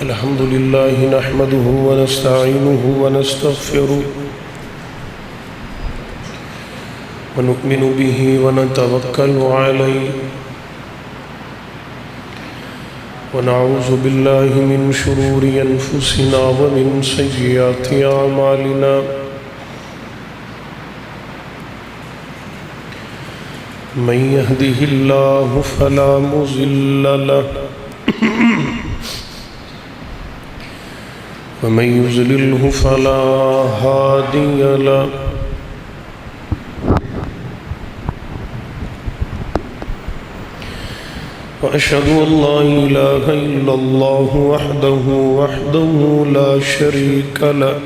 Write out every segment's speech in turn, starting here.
الحمد لله نحمده ونستعينه ونستغفره ونؤمن به ونتوكل عليه ونعوذ بالله من شرور أنفسنا ومن سيئات أعمالنا من يهده الله فلا مضل له ومن يضلله فلا هادي له وأشهد أن لا إله إلا الله وحده لا شريك له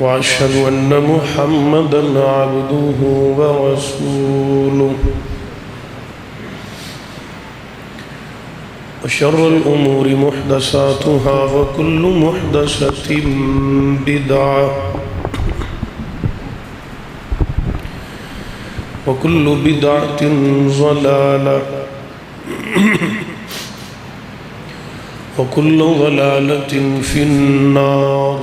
وأشهد أن محمدا عبده ورسوله وشر الأمور محدثاتها وكل محدثة بدعة وكل بدعة ضلالة وكل ضلالة في النار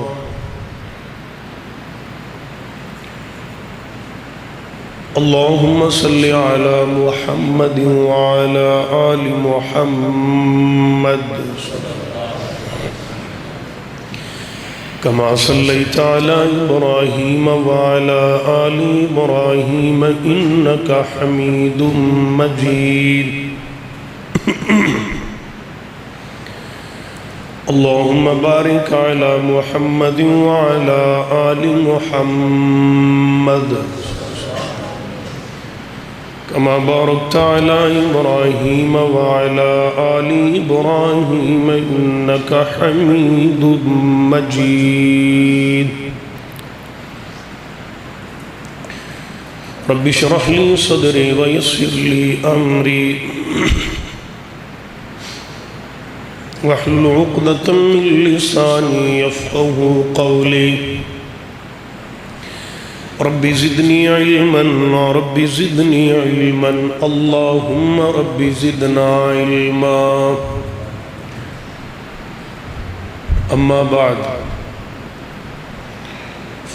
اللهم صل على محمد وعلى آل محمد كما صليت على إبراهيم وعلى آل إبراهيم إنك حميد مجيد اللهم بارك على محمد وعلى آل محمد كما باركت على إبراهيم وعلى آل إبراهيم إنك حميد مجيد رب اشرح لي صدري ويسر لي أمري واحلل عقدة من لساني يفقهوا قولي رب زدني علما رب زدني علما اللهم رب زدنا علما أما بعد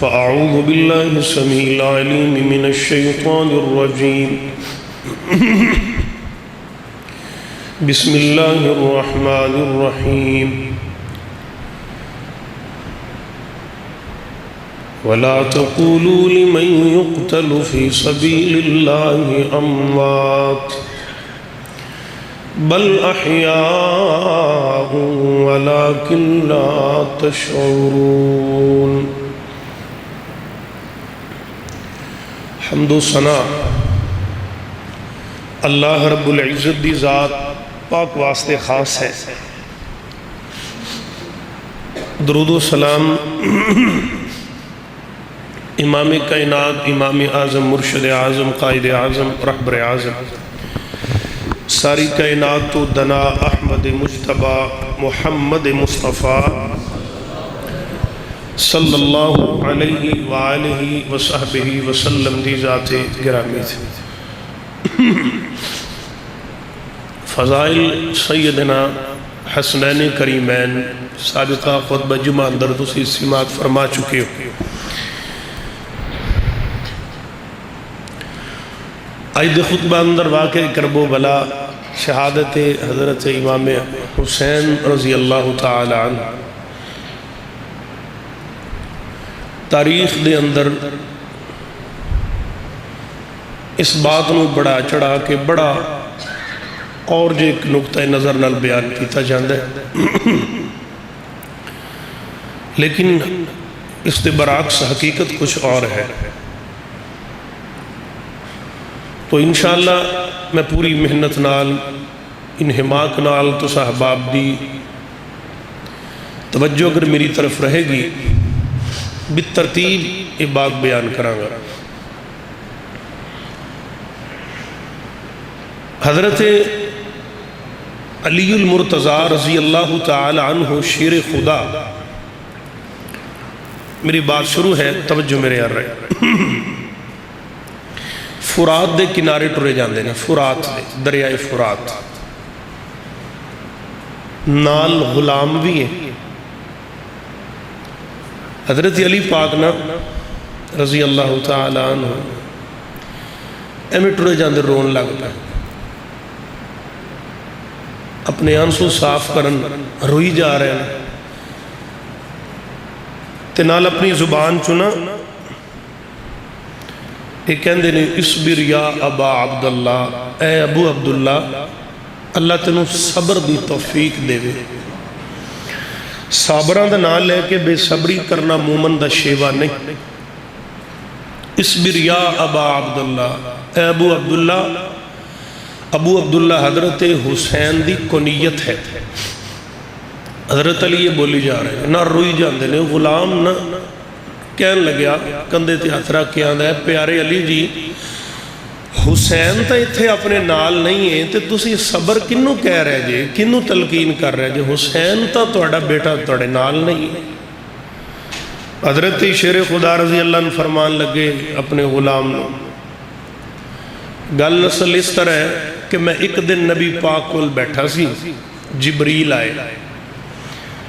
فأعوذ بالله السميع العليم من الشيطان الرجيم بسم الله الرحمن الرحيم ولا تقولوا لمن يقتل في سبيل الله أموات بل أحياء ولكن لا تشعرون حمد و ثنا اللہ رب العزت دی ذات پاک واسطے خاص ہے. درود و سلام امام کائنات امام اعظم مرشد اعظم قائد اعظم رہبر اعظم ساری کائنات و دنا احمد مجتبی محمد مصطفیٰ صلی اللہ علیہ وآلہ وصحبہ وسلم دی ذات گرامی تھی. فضائل سیدنا حسنین کریمین سابقہ خطبہ جمعہ اندر دوسری سماعت فرما چکے ہو. آئید خطبہ اندر واقع کرب و بلا شہادت حضرت امام حسین رضی اللہ تعالی عنہ تاریخ دے اندر اس بات نو بڑا چڑھا کے بڑا اور جو ایک نقطہ نظر نال بیان کیتا جاندہ ہے لیکن اس دے برعکس حقیقت کچھ اور ہے. تو انشاءاللہ میں پوری محنت نال انہماک نال تو صحباب دی توجہ اگر میری طرف رہے گی بالترتیب یہ بات بیان کروں گا. حضرت علی المرتضی رضی اللہ تعالی عنہ شیر خدا میری بات شروع ہے توجہ میرے یار رہے. فرات دے کنارے ٹرے جاندے نے، فرات دے دریائے فرات. نال غلام بھی ہیں. حضرت علی پاک نا رضی اللہ تعالی عنہ ایویں ٹرے جاندے رون لگ پے, اپنے آنسو صاف کرن روئی جا رہے ہیں تے نال اپنی زبان چنا یہ کہندے نے اصبر یا ابا عبداللہ, اے ابو عبداللہ اللہ تینوں صبر دی توفیق دے وے. صابران دا نام لے کے بے صبری کرنا مومن دا شیوا نہیں. اصبر یا ابا عبداللہ, اے ابو عبداللہ. ابو عبداللہ حضرت حسین دی کنیت ہے. حضرت علی یہ بولی جا رہے ہیں نہ روئی جاندے نے. غلام نہ کہن لگیا کندھے تے ہتھ رکھ کے آندا ہے پیارے علی جی حسین تا اتھے اپنے نال نہیں ہیں تے تسی صبر کنوں کہہ رہے جے, کنوں تلقین کر رہے جے, حسین تا تہاڈا بیٹا تہاڈے نال نہیں ہے. حضرت شیر خدا رضی اللہ عنہ فرمان لگے اپنے غلام نو, گل اصل اس طرح ہے کہ میں ایک دن نبی پاک کول بیٹھا سی, جبریل آئے.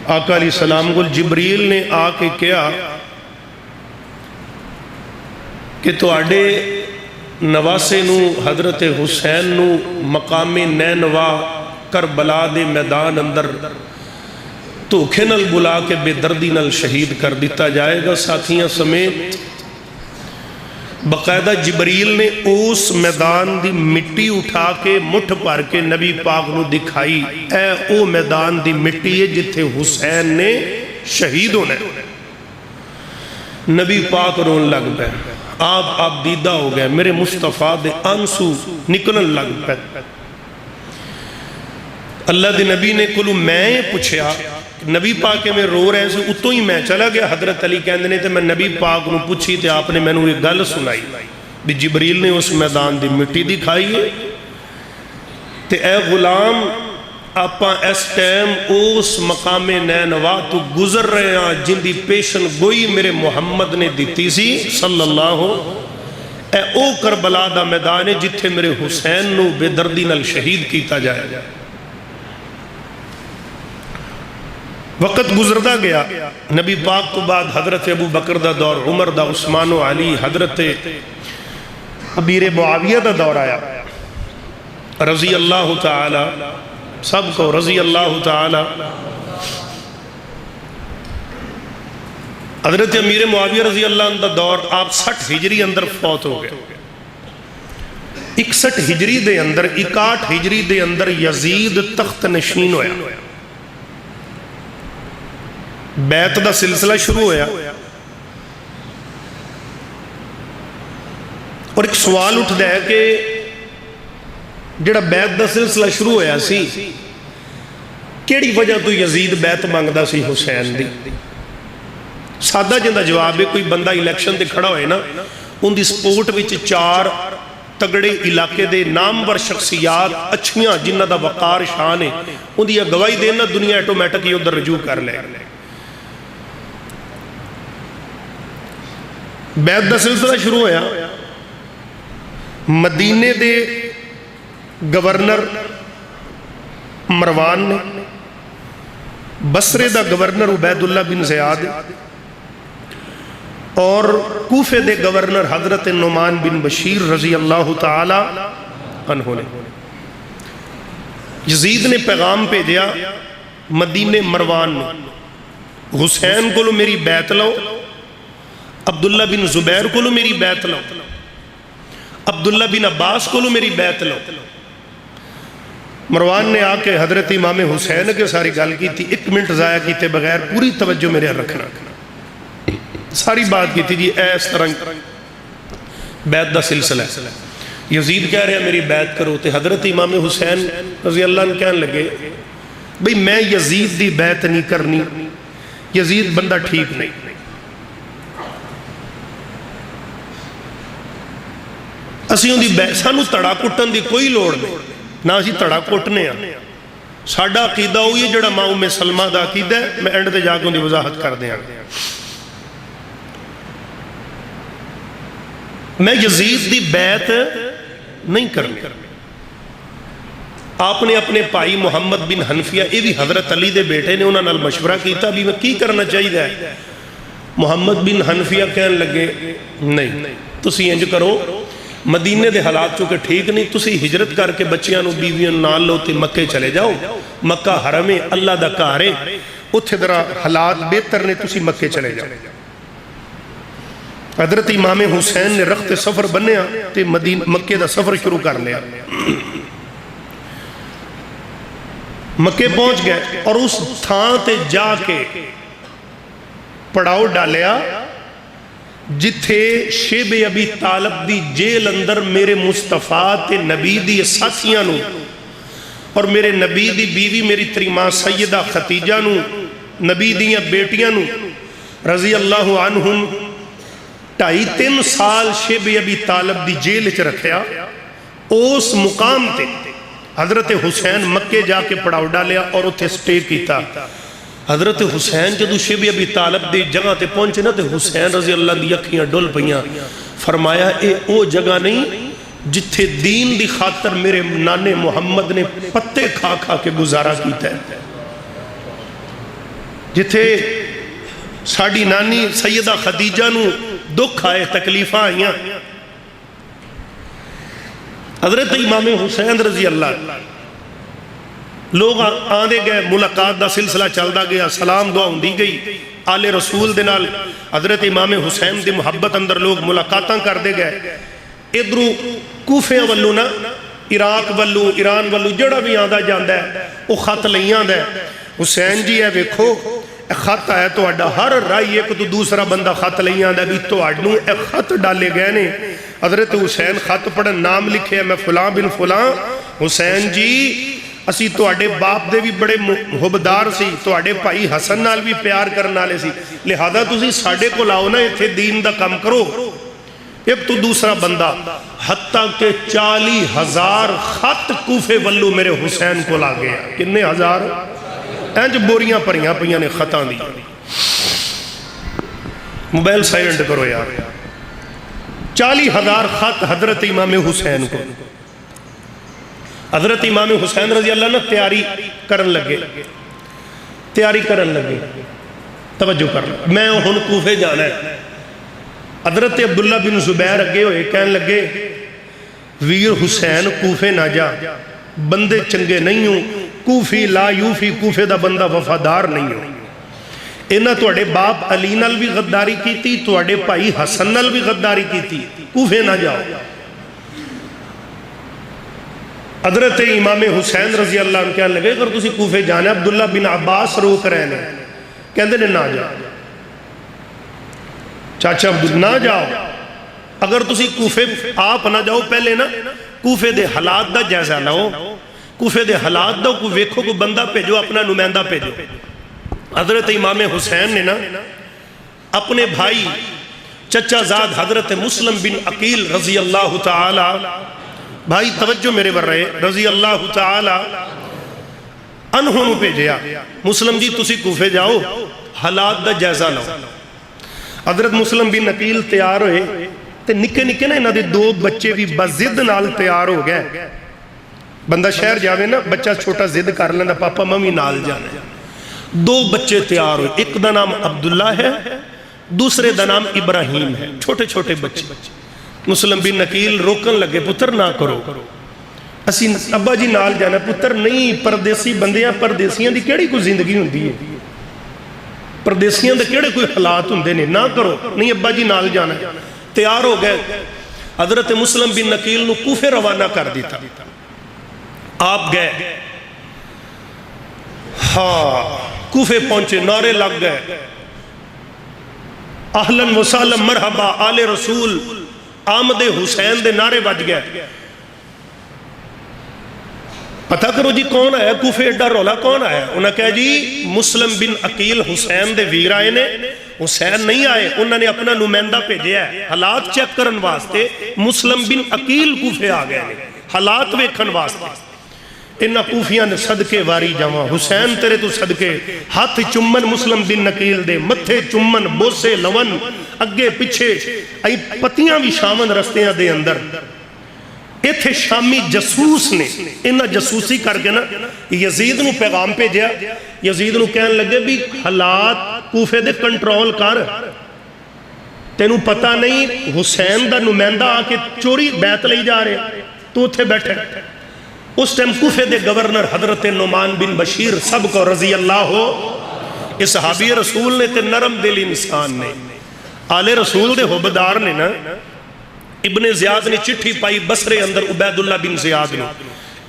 آقا علیہ السلام کو جبریل نے آ کے کہا کہ تواڈے نواسے نو حضرت حسین نو مقام نینوا کربلا دے میدان اندر دھوکھے نال بلا کے بے دردی نال شہید کر دیتا جائے گا ساتھیاں سمیت. باقاعدہ جبریل نے اس میدان دی مٹی اٹھا کے مٹھ پار کے نبی پاک نو دکھائی, اے او میدان دی مٹی ہے جتھے حسین نے شہید ہونا ہے. نبی پاک رون لگ پے, آپ دیدہ ہو گئے, میرے مصطفیٰ دے آنسو نکلن لگ پے. اللہ دے نبی نے کلو میں پوچھیا, نبی پاک میں رو رہے سے اتو ہی میں چلا گیا. حضرت علی کہندے نے تے میں نبی پاک نو پوچھی تے آپ نے میں نو یہ گل سنائی بھی جبریل نے اس میدان دی مٹی دکھائی ہے تے اے غلام آپاں اس ٹائم اس مقام نینوا تو گزر رہے ہیں جن دی پیشن گوئی میرے محمد نے دیتی سی صلی اللہ. اے او کربلا دا میدان ہے جتھے میرے حسین نو بے دردی نال شہید کیتا جائے. وقت گزردہ گیا, نبی پاک تو بعد حضرت ابو بکر دا دور, عمر دا, عثمان و علی, حضرت امیر معاویہ دا دور آیا رضی اللہ تعالی, سب کو رضی اللہ تعالی. حضرت امیر معاویہ رضی اللہ عنہ دا دور آپ 60 ہجری اندر فوت ہو گئے. 61 ہجری دے اندر 61 ہجری دے اندر یزید تخت نشین ہویا, بیعت دا سلسلہ شروع ہویا. اور ایک سوال اٹھ دے کہ جڑا بیعت دا سلسلہ شروع ہویا سی کیڑی وجہ تو یزید بیعت مانگدا سی حسین دی؟ سادہ جندہ جواب ہے, کوئی بندہ الیکشن دے کھڑا ہوئے نا ان دی سپورٹ وچ 4 تگڑے علاقے دے نامور شخصیات اچھیاں جنہ دا وقار شان ہے ان دی گواہی دینا دنیا ایٹومیٹک ہی ادھر رجوع کر لے. بیعت دا سلسلہ شروع ہویا. مدینے دے گورنر مروان نے, بصرے دا گورنر عبید اللہ بن زیاد اور کوفے دے گورنر حضرت نعمان بن بشیر رضی اللہ تعالی عنہ نے. یزید نے پیغام بھیجا مدینے مروان نے, حسین کو لو میری بیعت لو, عبداللہ بن زبیر کو لو میری بیعت لو, عبداللہ بن عباس کو لو میری بیعت لو. مروان نے آ کے حضرت امام حسین کے ساری گل کی تھی, 1 منٹ ضائع کیتے بغیر پوری توجہ میرے رکھنا, ساری بات کی تھی جی اس طرح بیعت دا سلسلہ ہے. یزید کہہ رہے ہیں میری بیعت کرو, تے حضرت امام حسین رضی اللہ عنہ کہنے لگے بھئی میں یزید دی بیعت نہیں کرنی, یزید بندہ ٹھیک نہیں. اسی ان دی بیعت, سانو تڑا کٹن دی کوئی لوڑ نہیں, نہ اسی تڑا کٹنے ہیں. ساڈا عقیدہ ہوئی ہے جڑا ماں ام سلمہ دا عقیدہ ہے, میں اینڈ تے جا کے ان دی وضاحت کر دیا. میں یزید دی بیعت نہیں کرنی. آپ نے اپنے بھائی محمد بن حنفیہ یہ بھی حضرت علی دے بیٹے نے انہوں نے مشورہ کیتا بھی میں کی کرنا چاہیے. محمد بن حنفیہ کہنے لگے نہیں تسی انج کرو مدینے دے حالات چونکہ ٹھیک نہیں تسی ہجرت کر کے بچیاں نو بیویاں نال لو تے مکے چلے جاؤ. مکہ حرم ہے اللہ دا گھر ہے اتھے ذرا حالات بہتر نے تسی مکے چلے جاؤ. حضرت امام حسین نے رخت سفر بنیا تے مکے دا سفر شروع کر لیا. مکے پہنچ گئے اور اس تھان تے جا کے پڑاؤ ڈالیا جتھے شیب ابی طالب دی جیل اندر میرے مصطفیٰ تے نبی دی ساتھیاں نو اور میرے نبی دی بیوی میری تری ماں سیدہ خدیجہ نو نبی دیاں بیٹیاں نو رضی اللہ عنہم 2.5-3 سال شیب ابی طالب دی جیل چ رکھیا. اس مقام تے حضرت حسین مکے جا کے پڑاؤ ڈالیا اور اتھے سٹے کیتا. حضرت حسین جدو شیب ابی طالب دی جگہ تے پہنچے نا تے حسین رضی اللہ دی اکھیاں ڈول پئیاں. فرمایا اے او جگہ نہیں جتھے دین دی خاطر میرے نانے محمد نے پتے کھا کھا کے گزارا کیتا ہے, جتھے ساڑی نانی سیدہ خدیجہ نو دکھ آئے تکلیفہ آئیاں. حضرت امام حسین رضی اللہ لوگ آندے گئے ملاقات دا سلسلہ چلدا گیا سلام دعا ہوندی گئی آل رسول دے نال. حضرت امام حسین دی محبت اندر لوگ ملاقاتاں کر دے گئے. ادھروں کوفے والو نا عراق والو ایران والو جڑا بھی آندا جاندا ہے وہ خط لئی آندا ہے حسین جی ہے ویکھو خط آیا تو اڈا ہر رائی ایک تو دوسرا بندہ خط لئی آندا بھی تو اڈنوں ایک خط ڈالے گئے نے. حضرت حسین خط پڑھن نام لکھے میں فلاں بن فلاں حسین جی اسی تو اڈے باپ دے بھی بڑے محبدار سی تو اڈے بھائی حسن نال بھی پیار کرنا والے سی لہذا تسی ساڈے کو لاؤ نا ایتھے دین دا کام کرو. ایک تو دوسرا بندہ حتیٰ کہ 40,000 خط کوفے والو میرے حسین کو لا گیا. کتنے ہزار اینج بوریاں پریاں پریاں نے خطاں دی. موبائل سائلنٹ کرو یار. 40,000 خط حضرت امام حسین کو. حضرت امام حسین رضی اللہ عنہ تیاری کرن لگے توجہ کر میں ہن کوفے جانا ہے. حضرت عبداللہ بن زبیر اگے ہوئے کہنے لگے ویر حسین کوفے نہ جا بندے چنگے نہیں ہوں کوفی لا یوفی کوفے دا بندہ وفادار نہیں ہوں. انہاں توڑے باپ علی نال بھی غداری کی تھی توڑے بھائی حسن نال بھی غداری کی تھی کوفے نہ جاؤ. حضرت امام حسین رضی اللہ عنہ کہنے لگے اگر تسی کوفے جانے عبداللہ بن عباس روک رہے ہیں کہندے نے نہ جاؤ چاچا عبداللہ نہ جاؤ. اگر تسی کوفے آپ نہ جاؤ پہلے نا کوفے دے حالات دا جائزہ لاؤ کوفے دے حالات دا کو ویکھو کو بندہ بھیجو اپنا نمائندہ بھیجو. حضرت امام حسین نے نا اپنے بھائی چچا زاد حضرت مسلم بن عقیل رضی اللہ تعالی بھائی توجہ میرے بر رہے رضی اللہ تعالی انہوں نے بھیجیا مسلم جی تسی کوفے جاؤ حالات دا جائزہ لاؤ. حضرت مسلم بن عقیل تیار ہوئے تے نکے نکے نا انہاں دے 2 بچے بھی بزد نال تیار ہو گئے. بندہ شہر جاوے نا بچہ چھوٹا زد کر لینا پاپا ممی نال جانا. 2 بچے تیار ہوئے ایک دا نام عبداللہ ہے دوسرے دا نام ابراہیم ہے چھوٹے چھوٹے بچے. مسلم بن عقیل روکن لگے پتر نہ کرو اسی ابا جی نال جانا پتر نہیں پردیسی بندیاں پردیسیاں دی کیڑی کوئی زندگی ہوندی ہے پردیسیاں دے کیڑے کوئی حالات ہوندے نے نہ کرو نہیں ابا جی نال جانا. تیار ہو گئے حضرت مسلم بن عقیل نو کوفے روانہ کر دیتا. آپ گئے ہاں کوفے پہنچے نعرے لگ گئے اہلاً وسہلاً مرحبا آل رسول آمد حسین دے نعرے بج گئے. پتہ کرو جی کون آیا کوفے ایڈا رولا کون آیا انہاں کہا جی مسلم بن عقیل حسین دے ویر آئے نے حسین نہیں آئے انہوں نے اپنا نمائندہ بھیجیا ہے حالات چیک کرن واسطے مسلم بن عقیل کوفے آ گئے حالات ویکھن واسطے. انہاں کوفیاں نے صدقے واری جاواں حسین تیرے تو صدقے ہاتھ چمن مسلم بن عقیل دے متھے چمن بوسے لون اگے پچھے ای پتیاں بھی شامن رستیاں دے اندر. ایتھے شامی جسوس نے انہاں جسوسی کر کے نا یزید نو پیغام بھیجیا. یزید نو کہن لگے بھی حالات کوفے دے کنٹرول کر, تینوں پتہ نہیں حسین دا نمائندہ آ کے چوری بیعت لئی جا رہے, تو اتھے بیٹھے. اس ٹائم کوفے دے گورنر حضرت نعمان بن بشیر سب کو رضی اللہ ہو, اس صحابی رسول نے تے نرم دل انسان نے, آل رسول دے حبدار نے نا. ابن زیاد نے چٹھی پائی بصرے اندر عبید اللہ بن زیاد نے.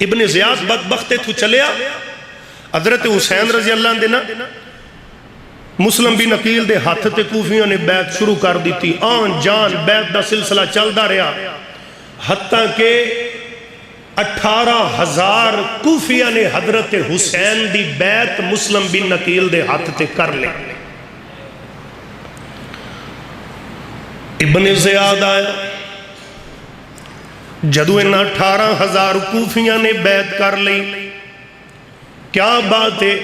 ابن زیاد بدبخت تو چلیا, حضرت حسین رضی اللہ عنہ دینا مسلم بن عقیل دے ہاتھ تے کوفیوں نے بیعت شروع کر دیتی. آن جان بیعت دا سلسلہ چل دا رہا, حتیٰ کہ 18,000 کوفیہ نے حضرت حسین دی بیعت مسلم بن عقیل دے ہاتھ تے کر لے. ابن زیاد آیا, جدو ان 18,000 کوفیاں نے بیعت کر لی. کیا بات ہے,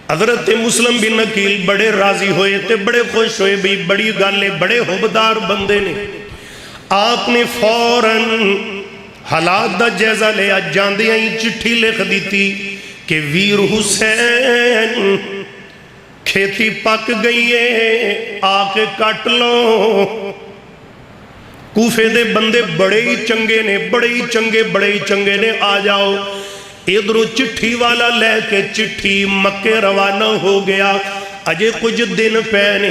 حضرت مسلم بن عقیل بڑے راضی ہوئے تے بڑے خوش ہوئے, بھی بڑی گالے بڑے حبدار بندے نے. آپ نے فوراً حالات دا جائزہ لیا, جاندیاں ہی چٹھی لکھ دیتی کہ ویر حسین کھیتی پک گئی ہے, آ کے کٹ لو. کوفے دے بندے بڑے ہی چنگے نے, بڑے ہی چنگے نے, آ جاؤ. ادھروں چٹھی والا لے کے چٹھی مکے روانہ ہو گیا. اجے کچھ دن پہنے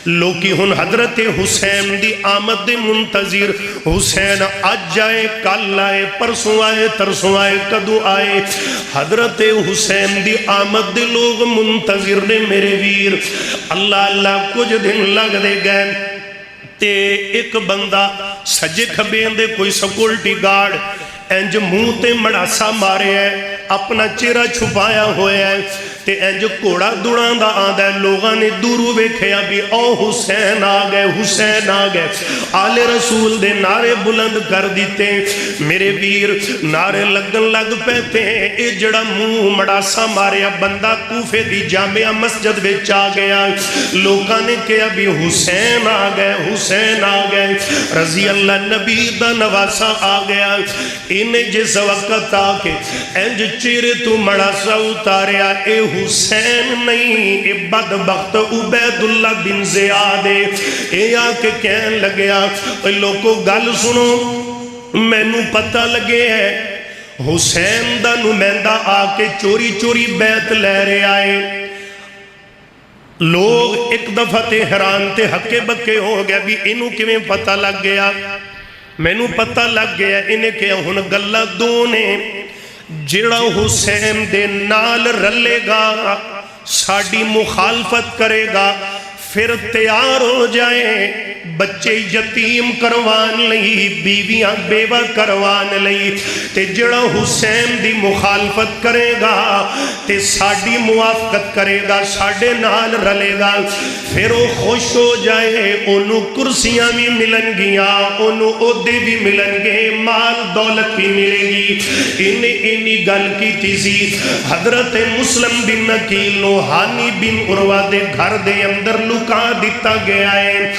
لوکی ہن حضرت حسین دی آمد دے منتظر, حسین آج جائے کل آئے پرسوں آئے ترسوں آئے کدو آئے. حضرت حسین دی آمد دے لوگ منتظر نے میرے ویر. اللہ اللہ کچھ دن لگ دے گئے تے ایک بندہ سجے کھبے اندے کوئی سیکورٹی گارڈ انج منہ تے مڑاسا مارے ہے, اپنا چہرہ چھپایا ہوئے ہے تے انج کوڑا دوڑان دا آندہ ہے. لوگاں نے دورو بیکھیا بھی او حسین آ گئے, حسین آ گئے. آل رسول دے نعرے بلند کر دیتے. میرے ویر نعرے لگن لگ پیتے ہیں. اے جڑا منہ مڑاسا ماریا بندہ کوفے دی جامعہ مسجد وچ آ گیا. لوگاں نے کہا بھی حسین آ گئے, حسین آ گئے, رضی اللہ نبی دا نواسا آ گیا. انہیں جس وقت آ کے انج چیرے تو مڑاسا اتاریا, اے حسین نہیں, اے بدبخت عبید اللہ بن زیاد ہے. اے آ کے کہن لگیا, اے لوگوں گل سنو, میں نو پتہ لگے ہے حسین دا نمائندہ آ کے چوری چوری بیعت لے رہے آئے. لوگ ایک دفعہ تے حیران تے ہکے بکے ہو گیا بھی انہوں کیویں پتہ لگ گیا. میں نو پتہ لگ گیا انہیں کہ ہن گلہ دو نے, جڑا حسین دے نال رلے گا ساڑی مخالفت کرے گا پھر تیار ہو جائے بچے یتیم کروان لئی, بیویاں بیوہ کروان لئی. تے جڑا حسین دی مخالفت کرے گا تے ساڑی موافقت کرے گا, ساڑے نال رلے گا, پھر وہ خوش ہو جائے. انہوں کرسیاں بھی ملن گیا, انہوں عہدے بھی ملن گے, مال دولت بھی ملے گی. انہی گل کی تیزی حضرت مسلم بن عقیل نو ہانی بن عروہ دے گھر دے اندر لکا دیتا گیا ہے.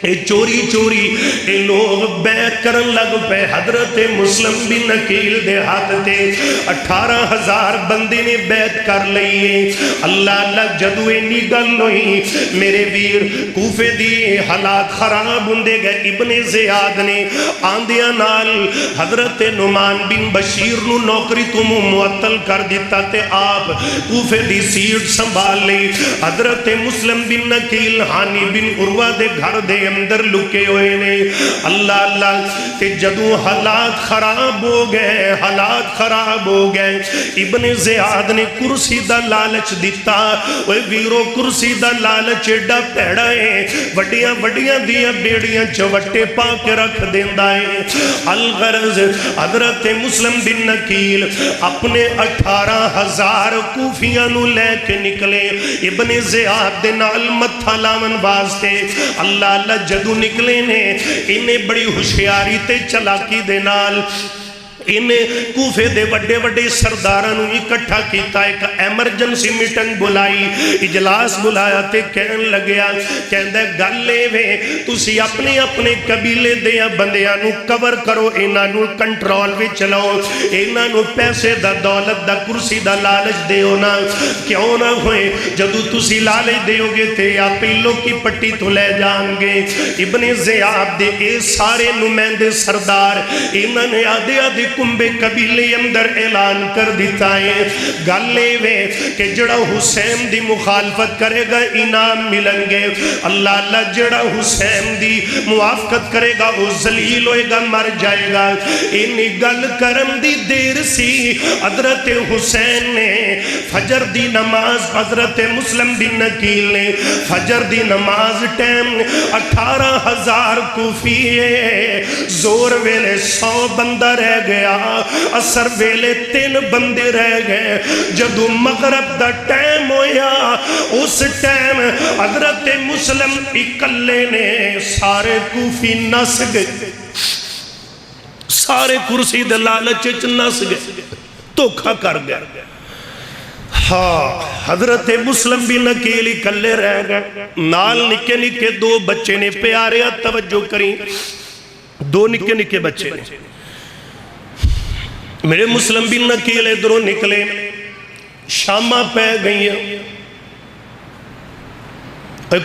اے چوری چوری اے لوگ بیعت کرن لگ پہ حضرت مسلم بن عقیل دے ہاتھ تے 18,000 بندے نے بیعت کر لئیے. اللہ اللہ جدو اینی گل ہوئی میرے ویر کوفے دی حالات خراب ہوندے گئے. ابن زیاد نے آندیاں نال حضرت نعمان بن بشیر نو نوکری تو معطل کر دیتا تے آپ کوفے دی سیٹ سنبھال لئی. حضرت مسلم بن عقیل ہانی بن عروہ دے گھر دے اندر لکے ہوئے نے. اللہ اللہ تے جدو حالات خراب ہو گئے, حالات خراب ہو گئے, ابن زیاد نے کرسی دا لالچ دیتا. اوے ویرو کرسی دا لالچ ایڈا پیڑا ہے, وڈیاں وڈیاں دیاں بیڑیاں چوٹے پا کے رکھ دیندہ ہے. الغرض حضرت مسلم بن عقیل اپنے 18,000 کوفیاں نو لے کے نکلے ابن زیاد دے نال متھا لاون واسطے. اللہ اللہ جدو نکلے نے انہیں بڑی ہوشیاری تے چلاکی دے نال انہیں کوفے دے وڈے وڈے سردارانوں اکٹھا کیتا، ایک ایمرجنسی میٹنگ بلائی، اجلاس بلایا تے کہن لگیا، کہندہ گلے وے تسی اپنے اپنے قبیلے دیاں بندیاں کور کرو، انہاں کنٹرول وی چلاؤ، انہاں پیسے دا دولت دا کرسی دا لالچ دیو نا، کیوں نہ ہوئے جدو تسی لالچ دیو گے تے یا پیلو کی پٹی تو لے جان گے۔ ابن زیاد دے اے سارے نمائندے سردار انہاں نے آدھے آدھے کمبے قبیلے اندر اعلان کر دیتا ہے، گلے وے کہ جڑا حسین دی مخالفت کرے گا انعام ملیں گے، اللہ اللہ جڑا حسین دی موافقت کرے گا وہ ذلیل ہوئے گا، مر جائے گا۔ انہی گل کرم دی دیر سی حضرت حسین نے فجر دی نماز، حضرت مسلم بن نکیل نے فجر دی نماز ٹیم 18,000 کوفیے، زور ویلے 100 بندہ رہ گیا، اثر ویلے 3 بندے رہ گئے، جدو مغرب دا ٹیم ہویا اس ٹیم حضرت مسلم اکلے نے سارے کوفی نس گئے، سارے کرسی دے لالچ نس گئے، دھوکا کر گئے۔ ہاں حضرت مسلم بھی نکیلی کلے رہ گئے، نال نکے نکے 2 بچے نے، پیارے توجہ کریں، 2 نکے نکے بچے نے۔ میرے مسلم بھی نکیل ادھروں نکلے، شامہ پہ گئی ہیں،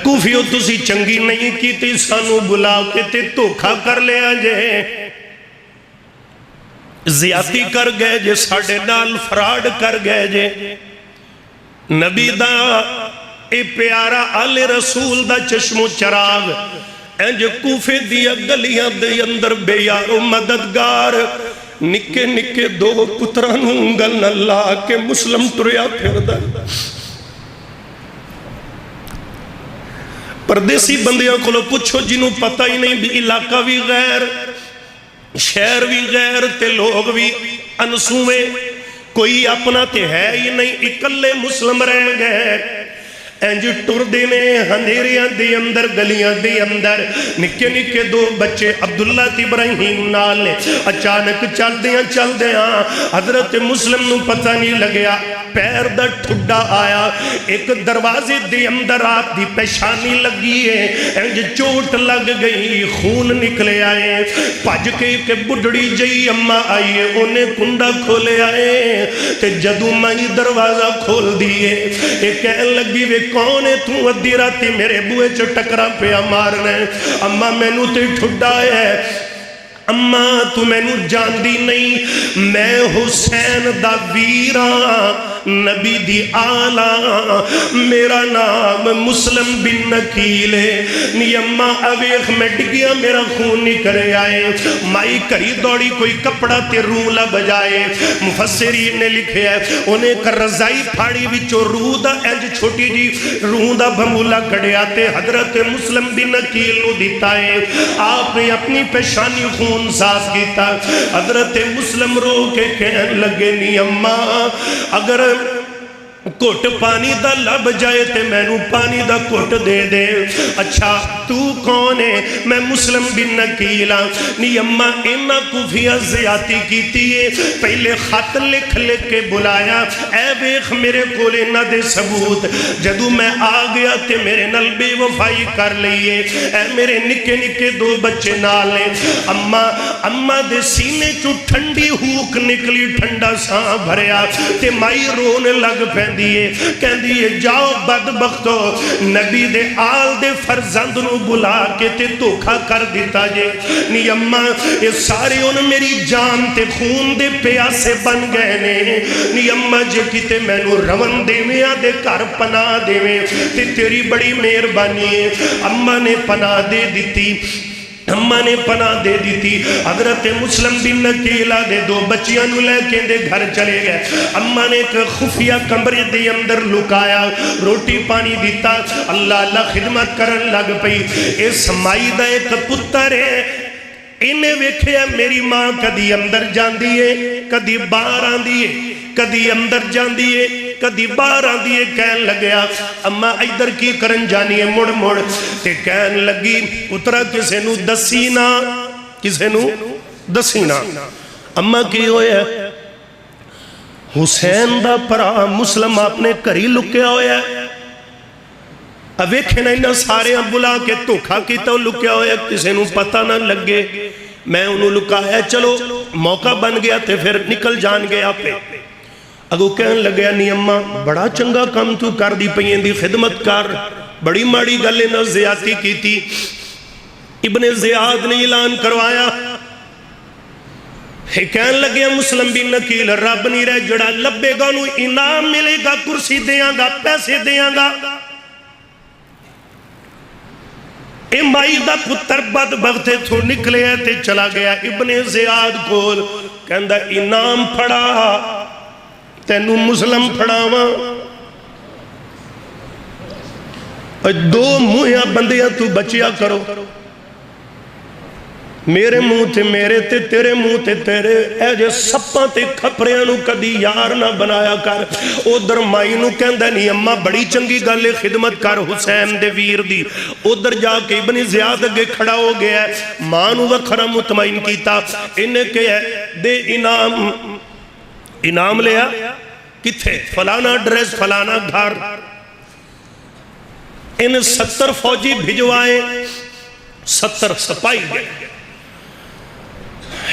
کوفیو تسی چنگی نہیں کی تی، سانو بلا کے تے دھوکا کر لیا جے، زیادتی کر گئے جے، ساڑھے نال فراڈ کر گئے جے۔ نبی دا اے پیارا آل رسول دا چشم و چراغ انج کوفے دیا گلیاں دے اندر بے یار و مددگار نکے نکے 2 پترانوں انگل اللہ کے مسلم ٹریا پھر دا۔ پردیسی بندیاں کو لو پوچھو جنہوں پتہ ہی نہیں بھی علاقہ بھی غیر، شہر بھی غیر تے لوگ بھی انسویں، کوئی اپنا تے ہے ہی نہیں، اکلے مسلم رہ گئے۔ انج ٹر دینے ہندیریاں دی اندر گلیاں دی اندر نکے نکے 2 بچے عبداللہ ابراہیم نال نے اچانک چل دیاں حضرت مسلم نو پتہ نہیں لگیا، پیر دا ٹھڈا آیا، ایک دروازے دی اندر آپ دی پیشانی لگی ہے، انج چوٹ لگ گئی، خون نکلے آئے، پاج کے بڑھڑی جئی اممہ آئیے، انہیں کنڈا کھولے آئے، تے جدو مائی دروازہ کھول دیئے، ایک کہن لگی وے کون ہے تو ادھی راتی میرے بوئے چو ٹکرا پیا مارنے، اممہ میں نو تے ٹھڈا ہے، اممہ تو میں نو جان دی نہیں، میں حسین دا ویران نبی دی آلہ، میرا نام مسلم بن نکیل ہے، نی اممہ اویخ میں ڈگیا میرا خون نہیں کرے آئے، مائی کری دوڑی کوئی کپڑا تے رولا بجائے، مفسرین نے لکھے ہے انہیں کر رضائی پھاڑی وچو روح دا اینج چھوٹی جی روح دا بھمولا کڑے آتے، حضرت مسلم بن نکیل نو دیتا ہے، آپ نے اپنی پیشانی خون صاف کیتا، حضرت مسلم رو کے کہن لگے نی اممہ اگر کوٹ پانی دا لب جائے تے میں نو پانی دا کوٹ دے دے، اچھا تو کون ہے؟ میں مسلم بن نکیل نی اممہ اینا کوفیہ زیادتی کیتی ہے، پہلے خط لکھ لکھ کے بلایا، اے بیخ میرے کولے نہ دے ثبوت، جدو میں آ گیا تے میرے نل بے وفائی کر لئیے، اے میرے نکے نکے 2 بچے نالے، اممہ دے سینے چو ٹھنڈی ہوک نکلی، ٹھنڈا ساں بھریا تے مائی رون لگ پہ کہن دیئے جاؤ بدبختو، نبی دے آل دے فرزند نو بلا کے تے دھوکا کر دیتا جے، نی اممہ یہ سارے ان میری جان تے خون دے پیاسے بن گئے نے، نی اممہ جے کیتے میں نو رون دے میں آدھے کار پناہ دے میں تے تیری بڑی مہربانی ہے، اممہ نے پناہ دے دیتی، اممہ نے پناہ دے دی تھی، حضرت مسلم بن نکیلہ دے 2 بچیاں نو لے کے دے گھر چلے گئے، اممہ نے ایک خفیہ کمرے دے اندر لکایا، روٹی پانی دیتا، اللہ اللہ خدمت کرن لگ پئی، اس مائی دا ایک پتر ہے، انہیں ویکھے میری ماں کدی اندر جان دیئے، کدی باہر آن دیئے، کدی اندر جان دیئے، کدی باہر آن دیئے، کہن لگیا اممہ ایدر کی کرن جانی ہے مڑ مڑ، تے کہن لگی اترا کسے نو دسینا، کسے نو دسینا، اما کی ہویا حسین دا پرا مسلم اپنے گھری لکیا ہویا ویکھے نا سارے بلا کے دھوکھا کیتا لکیا ہویا کسی نو پتہ نہ لگے میں انہوں لکایا چلو موقع بن گیا تے پھر نکل جان گیا پہ اگو کہن لگیا نہیں اماں بڑا چنگا کام تو کر دی پئیں دی خدمت کر بڑی ماڑی گلے نہ زیادتی کی تھی ابن زیاد نے اعلان کروایا کہن لگیا مسلم بن نکیل رب نہیں رہ جڑا لبے گا نو انعام ملے گا کرسی دیاں گا پیسے دیاں گا مائی دا پتر بدبختے تھو نکلے تے چلا گیا ابن زیاد کول کہندہ انعام پھڑا تینو مسلم پھڑاواں دو مویاں بندیاں تو بچیا کرو میرے منہ تے میرے تے تیرے منہ تے تیرے اے جے سپاں تے کھپریاں نو کدی یار نہ بنایا کر ادھر مائی نو کہندہ نہیں اماں بڑی چنگی گلے خدمت کر حسین دے ویر دی ادھر جا کے ابن زیاد اگے کھڑا ہو گیا ہے ماں نو وکھرا مطمئن کیتا انہیں کہ دے انعام لیا کتھے فلانا ڈریس فلانا گھر ان 70 فوجی بھجوائے 70 سپائی گئے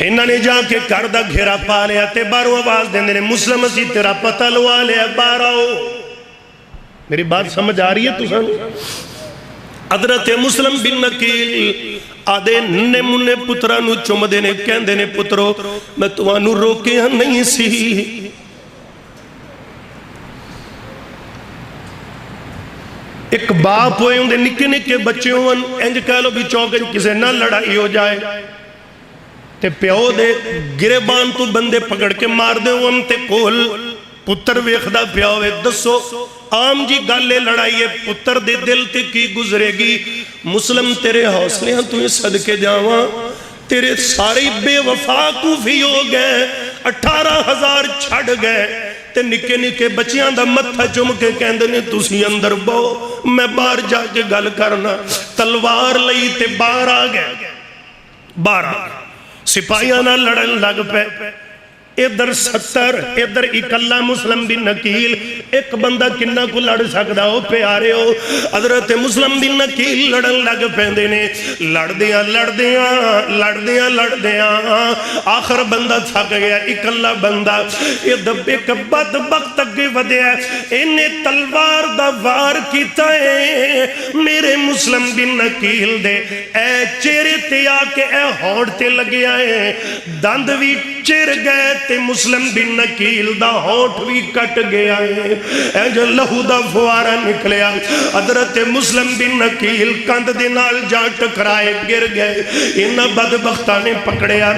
انہوں نے جا کے کردہ گھیرا پا لیا تے بارو آواز دینے نے مسلم اسی تیرا پتہ لوا لیا باراؤ میری بات سمجھ آ رہی ہے تو سن حضرت مسلم بن نکیل آدھے ننے منے پترہ نو چم دینے کہن دینے پترو میں توانو روکے ہاں نہیں سی ایک باپ ہوئے ہوں دے نکے نکے بچے ہوں انج کہہ لو بھی چوکے کسے نہ لڑائی ہو جائے تے پیو دے گریبان تو بندے پکڑ کے مار دے ہوں تے کول پتر ویخدہ پیو ہوئے دسو عام جی گالے لڑائیے پتر دے دل تے کی گزرے گی مسلم تیرے حوصلے ہیں تمہیں صدقے جاواں تیرے ساری بے وفا کوفی ہو گئے 18,000 چھڑ گئے تے نکے نکے بچیاں دا متھا چم کے کہندے نے تسی اندر بہو میں باہر جا کے گل کرنا تلوار لئی تے باہر آ گئے باہر آ گئے سپاہیاں نہ لڑن لگ پہ ادھر 70 ادھر اکلہ مسلم بن نکیل ایک بندہ کنہ کو لڑ سکتا ہو پیارے ہو حضرت مسلم بن نکیل لڑن لگ پیندے نے لڑدیاں آخر بندہ تھک گیا اکلہ بندہ ایک بدبخت اگے ودیا انہیں تلوار دا وار کیتا ہے میرے مسلم بن نکیل دے اے چہرے تے آ کے اے ہونٹ تے لگیا ہے دند بھی چر گئے تے مسلم بن نکیل دا ہونٹ بھی کٹ گیا ہے اے جو لہو دا فوارہ نکلیا حضرت مسلم بن نکیل کند دے نال جا ٹکرائے گر گئے انہا بدبختہ نے پکڑیا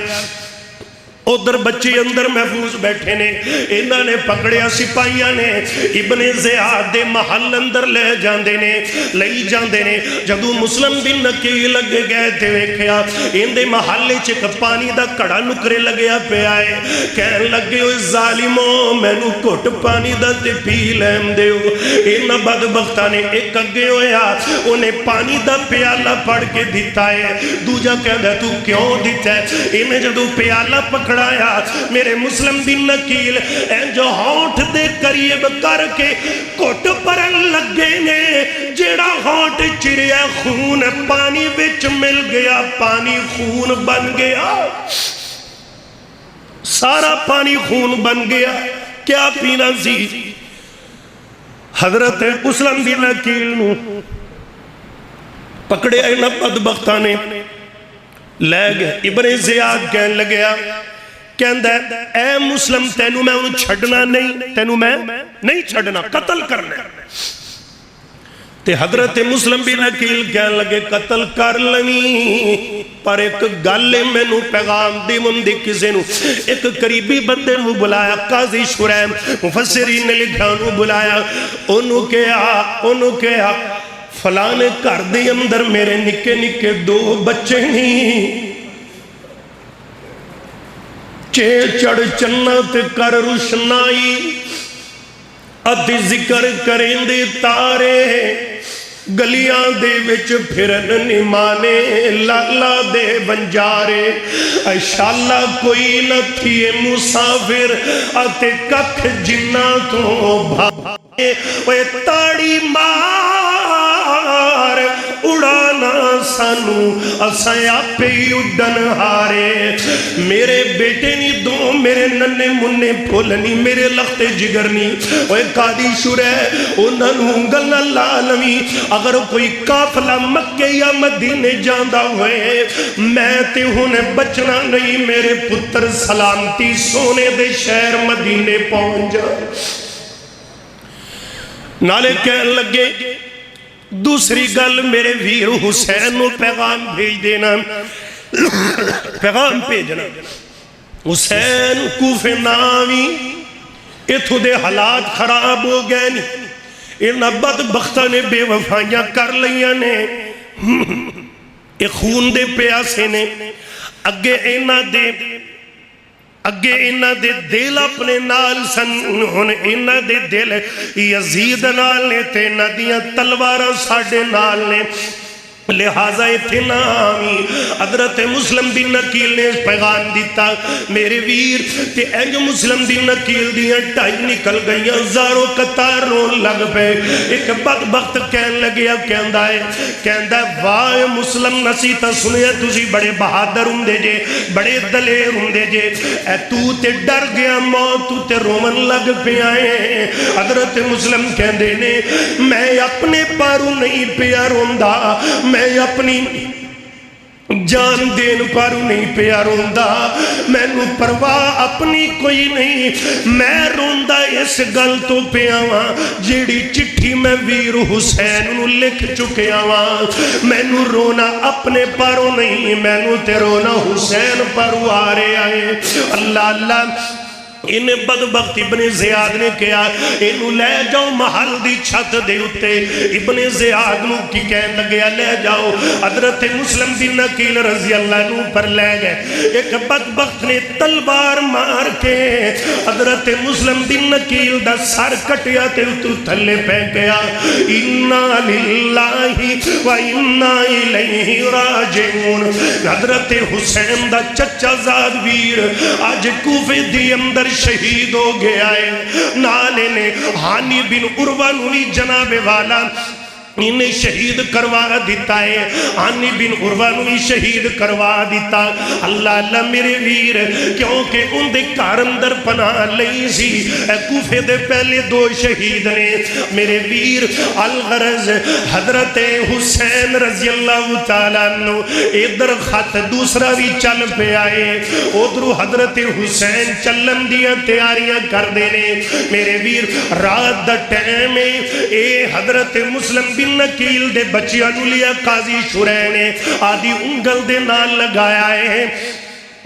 ادھر بچے اندر محفوظ بیٹھے نے انہاں نے پکڑیا سپاہیاں نے ابن زیاد دے محل اندر لے جاندے نے لئی جاندے نے جدو مسلم بن نکیل لگے گئے تھے ویکھیا ان دے محلے چک پانی دا کڑا نکرے لگیا پہ آئے کہن لگے ہوئے ظالموں میں نو کٹ پانی دا تے پی لیم دے ہو انہاں بدبختہ نے ایک اگے ہویا انہیں پانی دا پیالہ پڑھ کے دیتا ہے دوجہ کہہ دے تو کیوں دیتا ہے انہیں جدو پیالہ پکڑا میرے مسلم بن نکیل جو ہونٹ دے قریب کر کے کٹ پرن لگے نے جیڑا ہونٹ چریا خون پانی وچ مل گیا پانی خون بن گیا سارا پانی خون بن گیا کیا پینا سی حضرت مسلم بن نکیل نو پکڑے آئے نا بدبختہ نے لے گئے ابن زیاد کہن لگیا کہندہ اے مسلم تینوں میں انہوں چھڑنا نہیں تینوں میں نہیں چھڑنا قتل کرنا تے حضرت مسلم بن نکیل کہن لگے قتل کر لنی پر ایک گالے میں نو پیغام دی مندی کسے نو ایک قریبی بندے نو بلایا قاضی شریم مفسرین نے لکھا نو بلایا انہوں کہا فلانے کر دی اندر میرے نکے نکے 2 بچے نہیں چڑ جنت کر روشنائی ادھی ذکر کریں دے تارے گلیاں دے وچ پھرن نمانے لالا دے بنجارے اے شالا کوئی نہ تھیے مسافر اتے ککھ جنہ تو بھاگے اوے تاڑی مار اڑانا سانو اساں آپے ہی اڈن ہارے میرے بیٹے نی دو میرے ننے منے پھولنی میرے لخت جگرنی اوے قادی شرے انہاں نو گل العالمی اگر کوئی قافلہ مکہ یا مدینے جاندہ ہوئے میں تے ہونے بچنا نہیں میرے پتر سلامتی سونے دے شہر مدینے پہنچ جا نالے کہن لگے دوسری گل میرے ویر حسین نو پیغام بھیج دینا پیغام بھیجنا حسین کوفے نامی اتھو دے حالات خراب ہو گئے نہیں انہاں بدبختہ نے بے وفائیاں کر لیاں نے ایک خون دے پیاسے نے اگے انہاں دے دل اپنے نال سن انہاں دے دل یزید نال نے تے انہاں دیاں تلواراں ساڑے نال نے لہٰذا اتنا آمی حضرت مسلم بن نکیل نے پیغام دیتا میرے ویر تے اینج مسلم بن نکیل دیاں ٹائی نکل گئیاں زارو قطار رون لگ پہ ایک بدبخت کہن لگیا کہندہ ہے وائے مسلم نصیتا سنے تُسی بڑے بہادر ہوں دے جے بڑے دلیر ہوں دے جے اے تو تے ڈر گیا موت تو تے رومن لگ پہ آئے حضرت مسلم کہندے نے میں اپنے پاروں نہیں پیا روندہ میں اپنی جان دین پر نہیں پیا روندہ میں نو پرواہ اپنی کوئی نہیں میں روندہ اس گل تو پیا وہاں جیڑی چٹھی میں ویر حسین نو لکھ چکے آواں میں نو رونا اپنے پروں نہیں میں نو تے رونا حسین پروں آ رہے آئے اللہ اللہ انہیں بدبخت ابن زیاد نے کیا انہوں لے جاؤ محل دی چھت دے اتے ابن زیاد نو کی کہن لگیا لے جاؤ حضرت مسلم بن نکیل رضی اللہ نو پر لے گئے ایک بدبخت نے تلوار مار کے حضرت مسلم بن نکیل دا سر کٹیا تے تو تھلے پہ گیا انا للہ و انا الیہ راجعون حضرت حسین دا چچا زاد ویر آج کوفے دی اندر شہید ہو گیا ہے نالے نے ہانی بن عروہ نوی جناب والا انہیں شہید کروا دیتا ہے آنی بن عروہ نوی شہید کروا دیتا اللہ اللہ میرے ویر کیونکہ ان دے کارندر پناہ لئی سی اے کوفے دے پہلے دو شہید نے میرے ویر الغرض حضرت حسین رضی اللہ تعالیٰ عنہ ادھر خط دوسرا بھی چل پہ آئے ادھر حضرت حسین چلن دیا تیاریاں کر دینے میرے ویر رات دا ٹائم اے حضرت مسلم بن نکیل دے بچیاں نو لیا قاضی شرح نے آدھی انگل دے نال لگایا ہے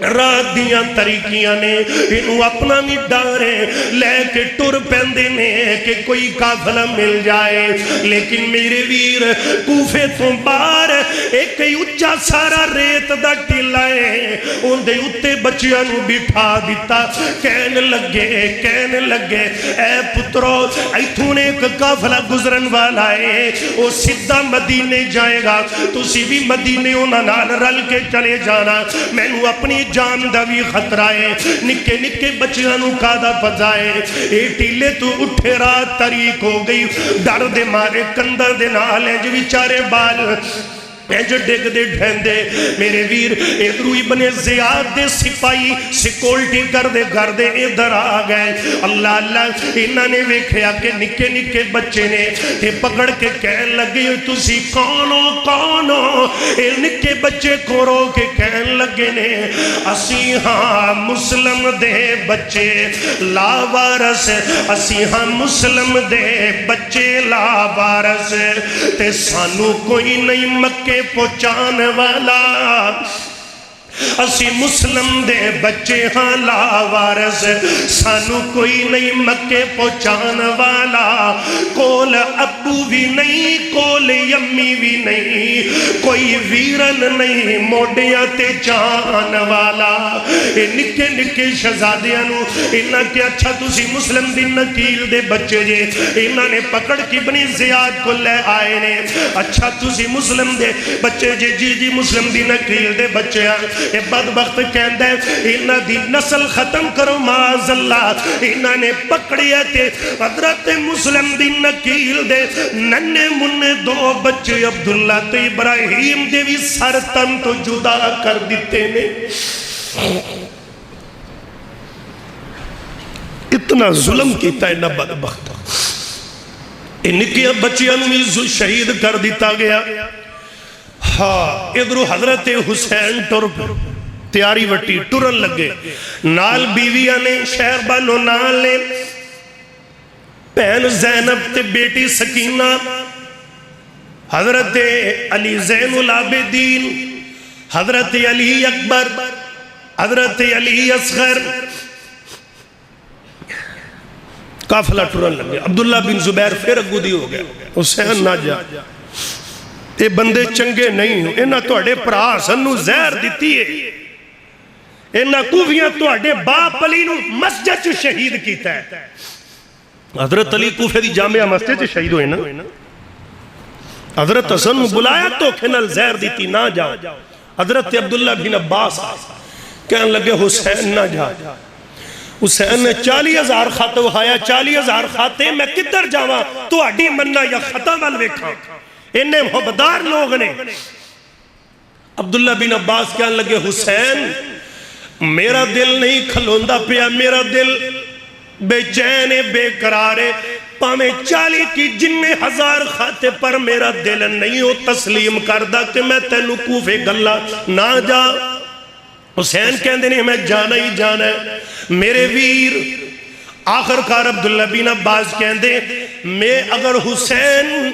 رات دیاں طریقیاں نے انہوں اپنا بھی ڈارے لے کے ٹور پہندے نے کہ کوئی قافلہ مل جائے لیکن میرے ویر کوفے تو باہر ایک اچھا سارا ریت دا ٹیلا ہے ان دے اتے بچیاں نو بٹھا دیتا کہنے لگے اے پترو ایتھوں نے ایک قافلہ گزرن والا ہے وہ سدھا مدینے جائے گا تسی بھی مدینے انہاں نال رل کے چلے جانا میں نو اپنی جان دا بھی خطرہ ہے نکے نکے بچیاں نو کادا پزائے اے ٹیلے تو اٹھے رات تاریک ہو گئی ڈر دے مارے کندر دے نالے جو بیچارے بال جو ڈگ دے ڈھین دے میرے ویر ادھرو ابن زیاد دے سپائی سیکورٹی کر دے ادھر آ گئے اللہ اللہ انہاں نے ویکھیا کہ نکے نکے بچے نے تے پکڑ کے کہن لگے تسی کونو اے نکے بچے کو رو کے کہن لگے نے اسی ہاں مسلم دے بچے لاوارس اسی ہاں مسلم دے بچے لاوارس تے سانو کوئی نہیں مکے پہنچانے والا اسی مسلم دے بچے ہاں لاوارس، سانو کوئی نہیں مکے پہنچان والا، کول ابو بھی نہیں کول یمی بھی نہیں، کوئی ویرن نہیں موڈیاں تے جان والا۔ اے نکے نکے شہزادیاں نو انہاں کہ اچھا تسی مسلم بن نکیل دے بچے جے، انہاں نے پکڑ کی بنی زیاد کو لے آئے نے، اچھا تسی مسلم دے بچے جے، جی جی مسلم بن نکیل دے بچے ہیں، اے بدبخت کہندہ ہے انہاں دی نسل ختم کرو معاذ اللہ۔ انہاں نے پکڑیا تے حضرت مسلم بن نکیل دے ننے مننے دو بچے عبداللہ تو ابراہیم دے بھی سر تن تو جدا کر دیتے نے۔ اتنا ظلم کیتا ہے نہ بدبخت، انکیاں بچیاں بھی شہید کر دیتا گیا۔ ہاں ادھر حضرت حسین ٹر تیاری وٹی ٹرن لگے، نال بیویاں نے شہر بانو نال نے، بہن زینب تے بیٹی سکینہ، حضرت علی زین العابدین، حضرت علی اکبر، حضرت علی اصغر، قافلہ ٹرن لگے۔ عبداللہ بن زبیر پھر اگودی ہو گیا، حسین نہ جا، اے بندے چنگے نہیں ہو، انہاں توڑے پرا سنو زہر دیتی ہے، انہاں کوفیاں توڑے باپ علی نو مسجد چو شہید کیتا ہے۔ حضرت علی کوفے دی جامعہ مسجد چو شہید ہوئے نا، حضرت حسن نو بلایا تو کھنل زہر دیتی نہ جا۔ حضرت عبداللہ بن عباس کہنے لگے حسین نہ جا، حسین نے 40,000 خط وہایا، 40,000 خطے میں کدھر جاواں تو اڈی مننا یا خطہ وال ویکھاں، انہیں محبدار لوگ نے۔ عبداللہ بن عباس کہنے لگے حسین میرا دل نہیں کھلوندہ پیا، میرا دل بے چین بے قرارے، پامیں 40 کی جننے 1000 خاتے پر میرا دل نہیں ہو تسلیم کردہ کہ میں تینو کوفے گلہ نہ جا۔ حسین کہندے نہیں میں جانا ہی جانا ہے میرے ویر۔ آخر کار عبداللہ بن عباس کہندے میں اگر حسین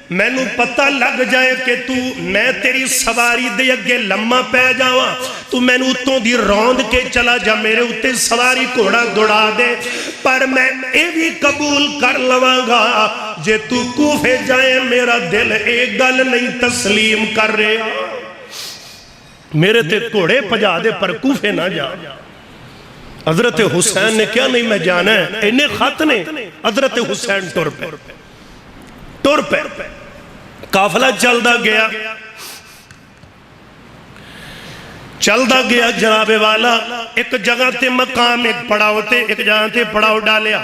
میں نو پتہ لگ جائے کہ تو میں تیری سواری دے اگے لمحہ پہ جاواں تو میں نو اتوں دی روند کے چلا جا، میرے اتے سواری کوڑا دوڑا دے، پر میں اے بھی قبول کر لواں گا جے تو کوفے جائے میرا دل ایک گل نہیں تسلیم کر رہے، میرے تے کوڑے پجا دے پر کوفے نہ جا۔ حضرت حسین نے کیا نہیں میں جانا ہے، انہیں خط نے حضرت حسین ٹور پہ قافلہ چلدا گیا جناب والا، ایک جگہ تے مقام ایک پڑاؤ تے ایک جگہ تے پڑاؤ ڈالیا،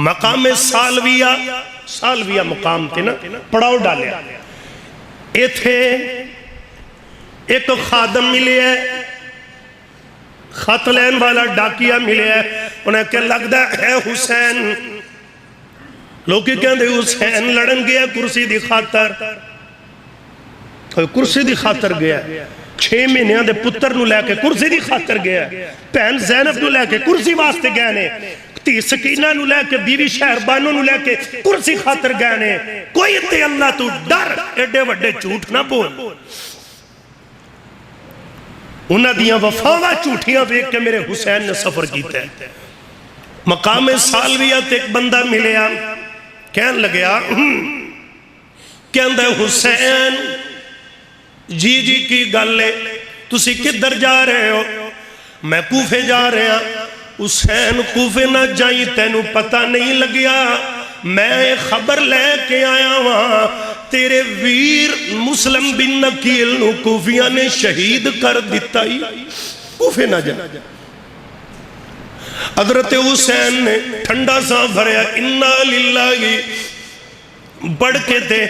مقام سالویہ مقام تے نا پڑاؤ ڈالیا، ایتھے ایک خادم ملے ہے، خط لین والا ڈاکیا ملے ہے، انہیں کہ لگتا ہے حسین، لوگی کہندے حسین لڑن گیا کرسی دی خاطر، کرسی دی خاطر گیا، 6 مہینیاں دے پتر نو لے کے کرسی دی خاطر گیا، پہن زینب نو لے کے کرسی واسطے گئے نے، تی سکینہ نو لے کے بیوی شہربانو نو لے کے کرسی خاطر گئے نے، کوئی تے اللہ تو ڈر ایڈے وڈے جھوٹ نہ بول۔ انہاں دیاں وفاواں جھوٹیاں دیکھ کے میرے حسین نے سفر کیتا ہے۔ مقام سالویت ایک بندہ ملیا، کہن لگیا کہندہ حسین جی جی کی گل ہے تسی کدھر جا رہے ہو؟ میں کوفے جا رہے ہیں۔ حسین کوفے نہ جائیں تینو پتہ نہیں لگیا، میں خبر لے کے آیا وہاں تیرے ویر مسلم بن نکیل نو کوفیاں نے شہید کر دیتا ہی، کوفے نہ جا۔ حضرت حسین نے ٹھنڈا سا بھریا، انا للہ بڑھ کے تھے،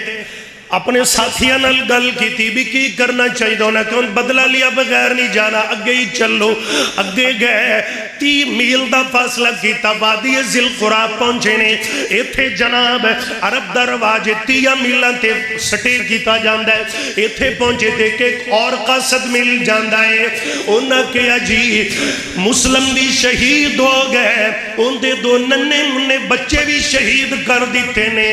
اپنے ساتھیاں نال گل کی تھی بھی کی کرنا چاہیے دو نا کہ ان بدلہ لیا بغیر نہیں جانا، اگے ہی چلو، اگے گئے 30 میل دا فاصلہ کیتا، وادی ذی القرآ پہنچے نے، ایتھے جناب عرب دا رواج 30 میلوں تے سٹے کیتا جاندہ ہے، ایتھے پہنچے تے کہ ایک اور قصد مل جاندہ ہے، انہاں کیا جی مسلم بھی شہید ہو گئے، ان دے 2 ننے بچے بھی شہید کر دیتے نے،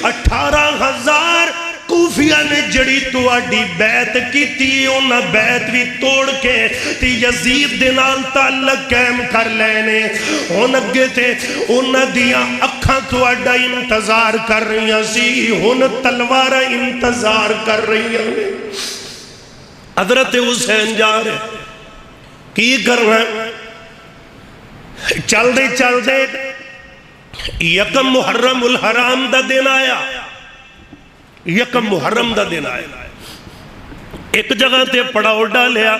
18,000 کوفیہ نے جڑی تواڈی بیعت کیتی انہاں بیعت بھی توڑ کے تے یزید دے نال تعلق قائم کر لینے ہن اگے تے انہاں دیاں اکھاں تواڈا انتظار کر رہیاں سی ہن تلواراں انتظار کر رہیاں نے حضرت حسین جا رہے کی کرنا چل دے یکم محرم الحرام دا دن آیا یکم محرم دا دن آیا ایک جگہ تے پڑاؤ ڈالیا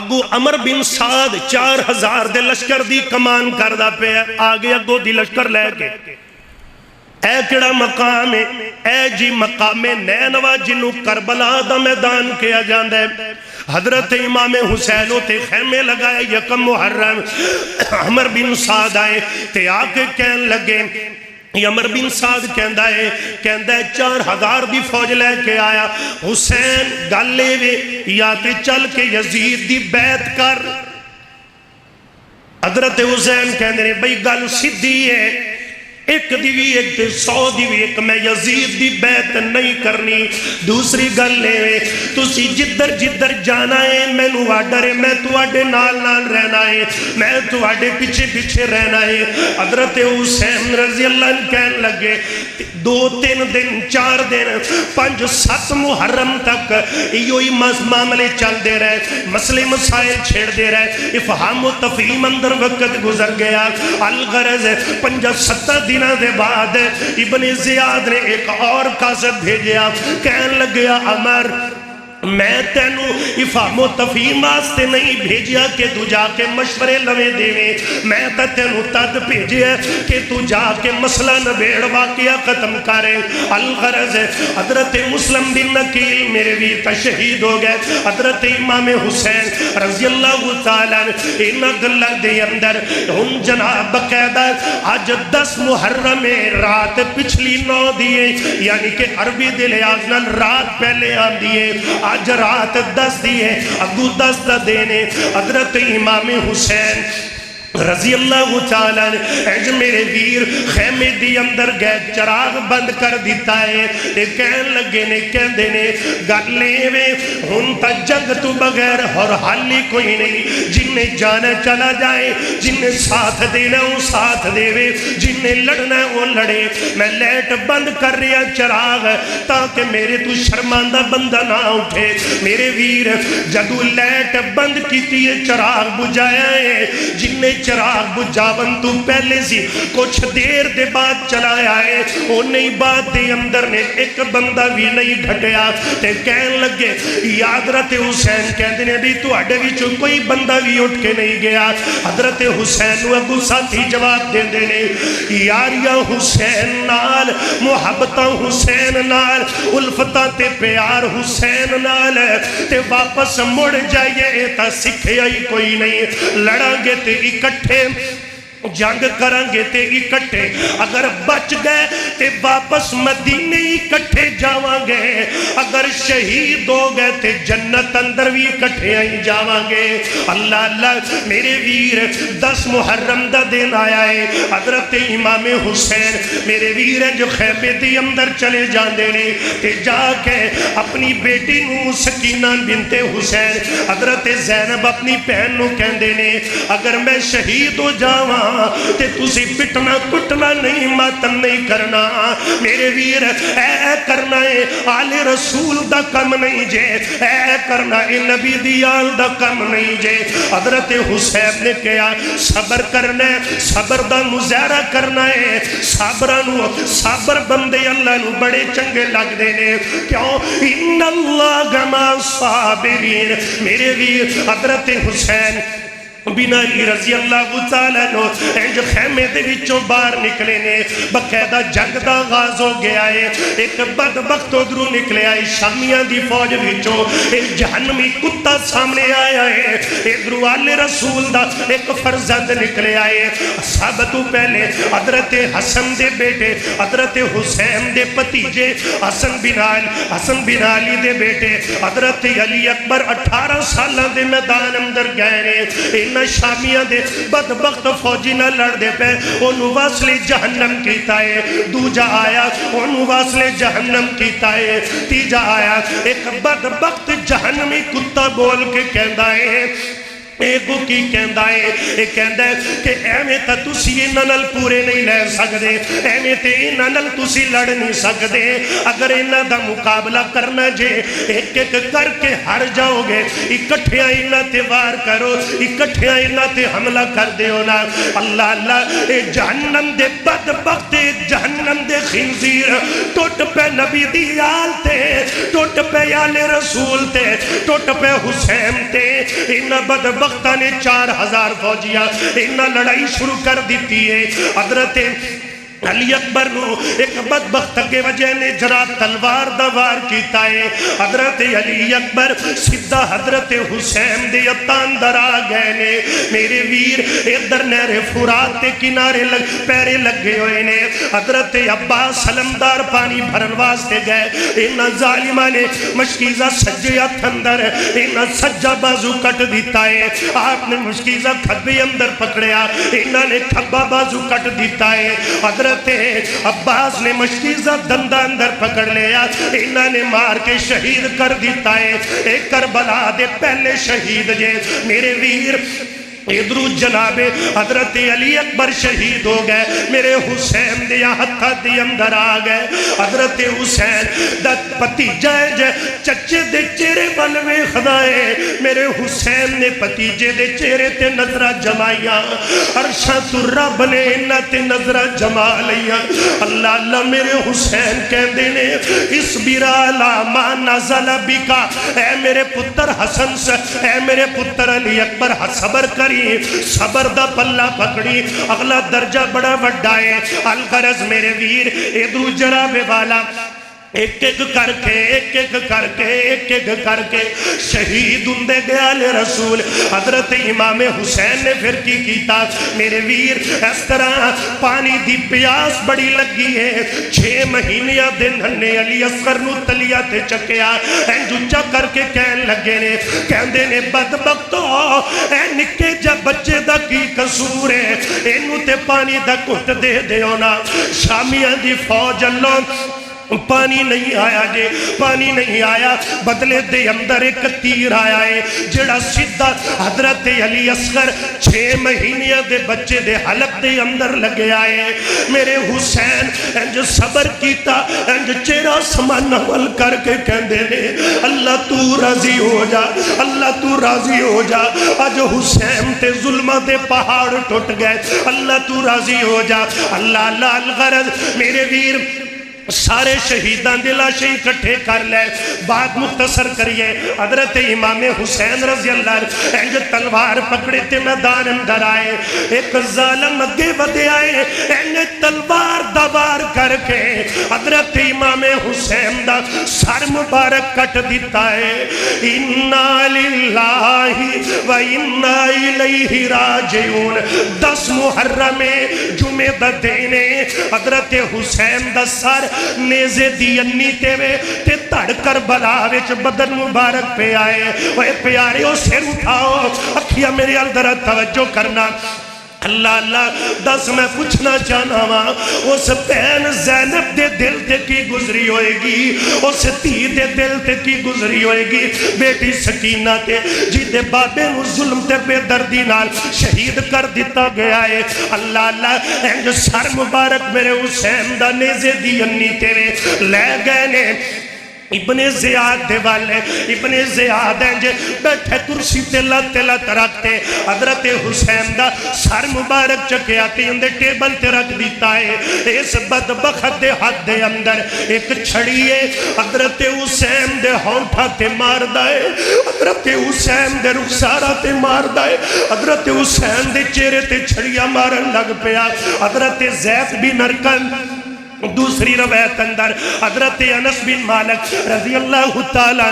اگو عمر بن سعد 4000 دے لشکر دی کمان کردہ پہ آگے اگو دی لشکر لے کے اے کڑا مقام ہے اے جی مقام نینوا جنو کربلا دا میدان کیا جاندہ ہے حضرت امام حسین تے خیمے لگائے یکم محرم عمر بن سعد آئے تے آکے کہن لگے عمر بن سعد کہندہ ہے 4000 دی فوج لے کے آیا حسین گلے وے یا تے چل کے یزید دی بیعت کر حضرت حسین کہندے نے بھئی گل سدھی ہے ایک دیوی ایک تے 100 دیوی ایک میں یزید دی بیعت نہیں کرنی دوسری گل لے تسی جدر جانا ہے میں نو آڈر ہے میں تو آڈے نال رہنا ہے میں تو آڈے پیچھے رہنا ہے حضرت حسین رضی اللہ عنہ کہنے لگے 2-3 دن 4 دن 5-7 محرم تک یہی معاملے چل دے رہے مسئلے مسائل چھیڑ دے رہے افہام و تفہیم اندر وقت گزر گیا الغرض 5-7 دن دے بعد ابن زیاد نے ایک اور قاصد بھیجیا کہن لگیا عمر میں تینو افہام و تفہیم واسطے نہیں بھیجیا کہ تو جا کے مشورے لوے دیویں میں تا تینو تد بھیجیا کہ تو جا کے مسئلہ نبیڑ واقعہ ختم کرے الغرض حضرت مسلم بن نکیل میرے بھی تشہید ہو گئے حضرت امام حسین رضی اللہ تعالیٰ انہ گلہ دے اندر ہم جناب بقیدہ آج 10 محرم رات پچھلی 9 دیئے یعنی کہ عربی دے لحاظ نال رات پہلے آن دیئے آج رات 10 دیئے اگو 10 دا دینے حضرت امام حسین رضی اللہ تعالیٰ نے اج میرے ویر خیمے دی اندر گئے چراغ بند کر دیتا ہے کہن لگے نے کہن دینے گلے میں ہن تا جنگ تو بغیر اور حالی کوئی نہیں جن نے جانا چلا جائے جن نے ساتھ دینا وہ ساتھ دے جن نے لڑنا وہ لڑے میں لیٹ بند کر رہا چراغ تاکہ میرے تو شرماندہ بندہ نہ اٹھے میرے ویر جدو لیٹ بند کیتی ہے چراغ بجایا ہے جن نے چراغ بجاون تو پہلے سی کچھ دیر دے بعد چلایا ہے وہ نئی بات دے اندر نے ایک بندہ بھی نہیں ڈھٹیا تے کہن لگے یاد رہتے حسین کہندے نے بھی تو اڈے بھی کوئی بندہ بھی اٹھ کے نہیں گیا حضرت حسین ابو ساتھی جواب دے دینے یاریا حسین نال محبتہ حسین نال الفتہ تے پیار حسین نال تے واپس مڑ جائیے تا سکھے آئی کوئی نہیں لڑا گے تے اکٹھے جنگ کرنگے تے اکٹھے اگر بچ گئے تے واپس مدینے اکٹھے جاواں گے اگر شہید ہو گئے تے جنت اندر بھی اکٹھے آئی جاواں گے اللہ اللہ میرے ویر 10 محرم دا دن آیا ہے حضرت امام حسین میرے ویر ہیں جو خیمے دی اندر چلے جان دینے تے جا کے اپنی بیٹی نو سکینہ بنت حسین حضرت زینب اپنی پہن نو کہن دینے اگر میں شہید ہو جاواں تے تُسی پٹنا کٹنا نہیں ماتم نہیں کرنا میرے ویر اے کرنا ہے آل رسول دا کم نہیں جے اے کرنا ہے نبی دیال دا کم نہیں جے حضرت حسین نے کہا صبر کرنا ہے صبر دا مظاہرہ کرنا ہے صبر بندے اللہ نو بڑے چنگے لگ دینے کیوں ان اللہ گما صابرین میرے ویر حضرت حسین بنا رضی اللہ تعالیٰ نو انج خیمے دے وچوں باہر نکلے نے بقیدہ جنگ دا آغاز ہو گیا ہے ایک بدبخت ادھروں نکلے آئے شامیاں دی فوج وچوں ایک جہنمی کتا سامنے آیا ہے ادھروں آل رسول دا ایک فرزند نکلے آئے سب تو پہلے حضرت حسن دے بیٹے حضرت حسین دے پتیجے حسن بن علی دے بیٹے حضرت علی اکبر 18 سالہ دے میدان اندر گئے انہاں شامیاں دے بدبخت فوجی نہ لڑ دے پہ انہوں واصل جہنم کیتا ہے دوجا آیا انہوں واصل جہنم کیتا ہے تیجا آیا ایک بدبخت جہنمی کتا بول کے کہندا ہے ایگو کی کہندا ہے ایک کہندا ہے کہ ایمیں تا تسی انہاں پورے نہیں لے سکدے ایمیں تے انہاں تسی لڑ نہیں سکدے اگر انہاں دا مقابلہ کرنا جے ایک ایک کر کے ہر جاؤ گے اکٹھیاں انہاں تے وار کرو اکٹھیاں انہاں تے حملہ کر دیو نا اللہ اللہ اے جہنم دے بدبخت جہنم دے خنزیر ٹوٹ پہ نبی دی آل تے ٹوٹ پہ آل رسول تے ٹوٹ پہ حسین تے انہاں بدبخت نے 4000 فوجیاں انہاں لڑائی شروع کر دیتی ہے حضرت علی اکبر نو ایک بدبخت کے وجہ نے جرا تلوار دوار کیتا ہے حضرت علی اکبر سدھا حضرت حسین دے اتاندر آ گئے نے میرے ویر ادھر نہر فرات تے کنارے پیرے لگے ہوئے نے حضرت عباس سلمدار پانی بھرن واسطے گئے انہاں ظالمہ نے مشکیزہ سجے ہاتھ اندر انہاں سجا بازو کٹ دیتا ہے آپ نے مشکیزہ کھبے اندر پکڑیا انہاں نے کھبا بازو کٹ دیتا ہے حضرت عباس نے مشکیزہ دندہ اندر پکڑ لیا انہاں نے مار کے شہید کر دیتا ہے ایک کربلا دے پہلے شہید جے میرے ویر ادھرو جناب حضرت علی اکبر شہید ہو گئے میرے حسین دیا ہتھا دی اندر آ گئے حضرت حسین دا پتیجہ جے چچے دے چہرے بلوے خدائے میرے حسین نے پتیجے دے چہرے تے نظرہ جمائیاں عرشہ تو رب نے انہ تے نظرہ جما لیا اللہ اللہ میرے حسین کہہ دینے اس برالا ما نزل بکا اے میرے پتر حسن سے اے میرے پتر علی اکبر صبر کری صبر دا پلہ پکڑی اگلا درجہ بڑا وڈا ہے الغرض میرے ویر ادھر جرابے والا ایک ایک کر کے ایک ایک کر کے ایک ایک کر کے شہید اندے گیا لے رسول حضرت امام حسین نے پھر کی کیتا میرے ویر اس طرح پانی دی پیاس بڑی لگی ہے 6 مہینیاں دن ہنے علی اصغر نو تلیا تے چکیا جچا کر کے کہن لگے نے کہندے نے بدبختو اے نکے جا بچے دا کی قصور ہے انہوں تے پانی دا کٹ دے دیو نا شامیاں دی فوج اللہ پانی نہیں آیا جے پانی نہیں آیا بدلے دے اندر ایک تیر آیا ہے جڑا سدھا حضرت علی اصغر 6 مہینیاں دے بچے دے حلق دے اندر لگے آئے میرے حسین انج صبر کیتا انج چہرہ سمان نول کر کے کہندے نے اللہ تو راضی ہو جا اللہ تو راضی ہو جا آج حسین تے ظلمہ دے پہاڑ ٹوٹ گئے اللہ تو راضی ہو جا اللہ اللہ الغرض میرے ویر سارے شہیدان دے لاشیں اکٹھے کر لے بات مختصر کریے حضرت امام حسین رضی اللہ عنہ تلوار پکڑے تے میدان اندر آئے ایک ظالم اگے بدے آئے انہیں تلوار دوار کر کے حضرت امام حسین دا سر مبارک کٹ دیتا ہے اِنَّا لِلَّهِ وَإِنَّا إِلَيْهِ راجعون 10 محرم جمعہ دا دینے حضرت حسین دا سر نیزے دی انی تے وے تے تڑ کر بلا وچ بدن مبارک پہ آئے وہ پیارے ہو سر اٹھاؤ اکھیاں میرے اندر توجہ کرنا اللہ اللہ 10 میں پوچھنا چاہنا ہاں اس بہن زینب دے دل تے کی گزری ہوئے گی اس دھی دے دل تے کی گزری ہوئے گی بیٹی سکینہ تے جی دے بابے نو ظلم تے بے دردی نال شہید کر دیتا گیا ہے اللہ اللہ انج سر مبارک میرے حسین دا نیزے دی انی تے لے گئے نے ابن زیاد دے والے ابن زیاد ہیں جے بیٹھے کرسی تلت رکھتے حضرت حسین دا سر مبارک چکے آتی اندے ٹیبل تے رکھ دیتا ہے اس بدبخت دے حد دے اندر ایک چھڑی ہے حضرت حسین دے ہونٹا تے مار دائے حضرت حسین دے رخسارہ تے مار دائے حضرت حسین دے چہرے تے چھڑیاں مارن لگ پیا حضرت زید بن ارکم دوسری روایت اندر حضرت انس بن مالک رضی اللہ تعالیٰ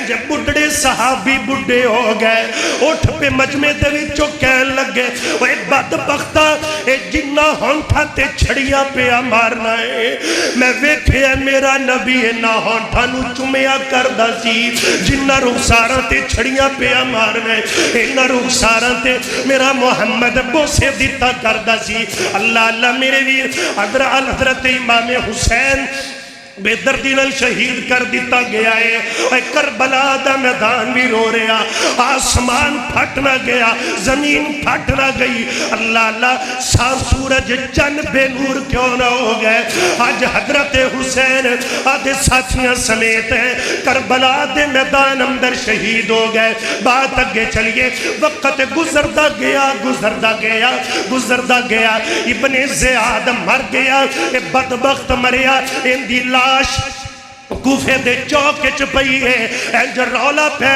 جب بڑھڑے صحابی بڑھے ہو گئے اٹھ پہ مجمع دے وچوں کہن لگے اے بدبختہ اے جنہ ہونٹھا تے چھڑیاں پہ مارنا ہے میں ویکھیا میرا نبی نہ ہونٹھا نو چمیا کردا سی جنہ رخساراں تے چھڑیاں پہ مارنا ہے نہ رخساراں تے میرا محمد بوسے دیتا کردا سی اللہ اللہ میرے ویر حضرت امام حسین بے دردی نال شہید کر دیتا گیا ہے اے کربلا دا میدان بھی رو رہا آسمان پھٹنا گیا زمین پھٹنا گئی اللہ اللہ سورج چند بے نور کیوں نہ ہو گئے آج حضرت حسین آدھے ساتھیاں سمیت ہیں کربلا دے میدان اندر شہید ہو گئے بات اگے چلیے وقت گزردہ گیا ابن زیاد مر گیا بدبخت مریا ان دی لاش کوفے دے چوک چ پئی ہے انج رولا پہ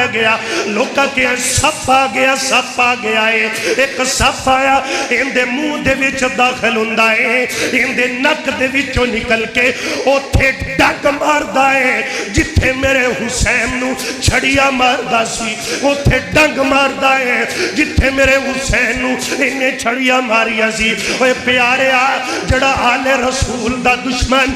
گیا لوکا کہ سپ آ گیا ہے ایک سپ آیا ان دے منہ دے وچ داخل ہوندا ہے ان دے نک دے وچوں نکل کے اوتھے ڈگ ماردا ہے جتھے میرے حسین نو چھڑیا ماردا سی اوتھے ڈنگ ماردا ہے جتھے میرے حسین نو انہیں چھڑیا ماریا سی اوے پیاریا جڑا آل رسول دا دشمن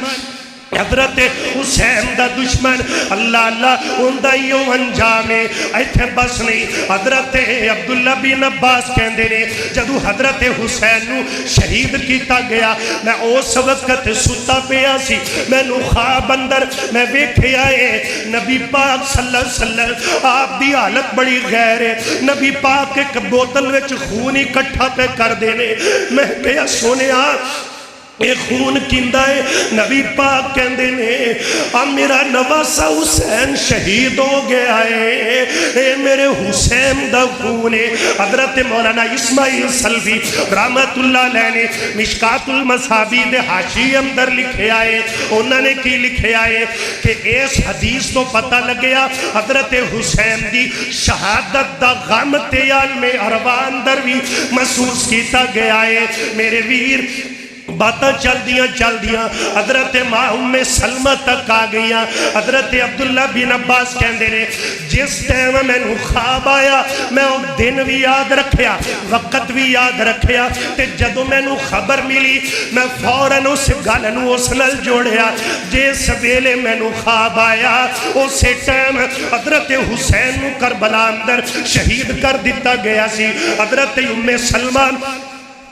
حضرت حسین دا دشمن اللہ اللہ اندائیوں انجامے ایتھے بس نہیں حضرت عبداللہ بن عباس کہندے نے جدو حضرت حسین نو شہید کیتا گیا میں اس وقت ستا پیا سی میں نو خواب اندر میں ویکھے آئے نبی پاک صلی اللہ علیہ وسلم آپ دی حالت بڑی غیر ہے نبی پاک ایک بوتل وچ خون اکٹھا پہ کر دینے میں کہیا سونے اے خون کیندہ ہے نبی پاک کہندے نے میرا نواسا حسین شہید ہو گیا ہے اے میرے حسین دا خون ہے حضرت مولانا اسماعیل سلفی رحمت اللہ علیہ نے مشکات المصابی دے حاشی اندر لکھے آئے انہوں نے کی لکھے آئے کہ اس حدیث تو پتہ لگیا حضرت حسین دی شہادت دا غم تیال میں عربان در بھی محسوس کیتا گیا ہے میرے ویر باتاں چل دیاں حضرت ماں ام سلمہ تک آ گئیاں حضرت عبداللہ بن عباس کہندے نے جس ٹائم میں نو خواب آیا میں وہ دن بھی یاد رکھیا وقت بھی یاد رکھیا تے جدو میں نو خبر ملی میں فوراً اس گل نو اس نال جوڑیا جس ویلے میں نو خواب آیا اسی ٹائم حضرت حسین نو کربلا اندر شہید کر دیتا گیا سی حضرت ام سلمہ